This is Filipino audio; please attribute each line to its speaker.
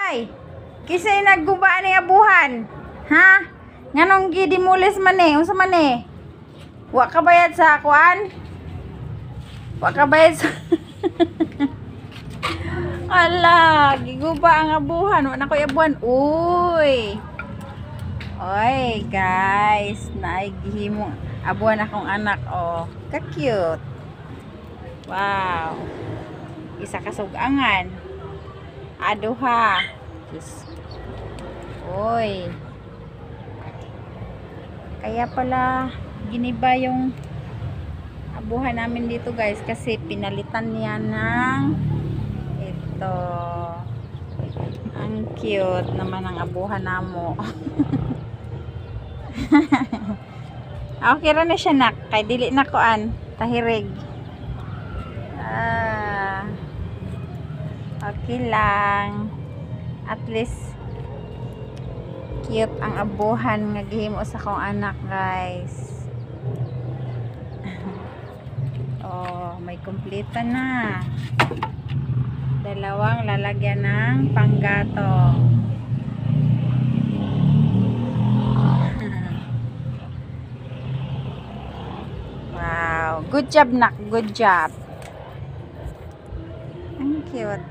Speaker 1: Ay, kisay naggubaan ni abuhan. Ha? Nganong gidimulis man eh? Unsa man eh? Wa ka bayad sa kuan? Wa ka bayad sa Ala, giguba ang abuhan. Wa na ko'y abuhan. Uy. Oy, guys, naigihimo abuhan akong anak, oh. Ka-cute. Wow. Isa ka sugangan. Aduha. Oy. Kaya pala giniba yung abuhan namin dito, guys, kasi pinalitan niya ng ito. Ang cute naman ang abuhan namo. Okay ra na siya, nak. Kay dili na koan tahirig. Okay lang. At least cute ang abuhan nga gihimo sa kong anak, guys. Oh, may kumpleto na. Dalawang lalagyan ng panggato. Wow, good job, nak. Good job. Ang cute.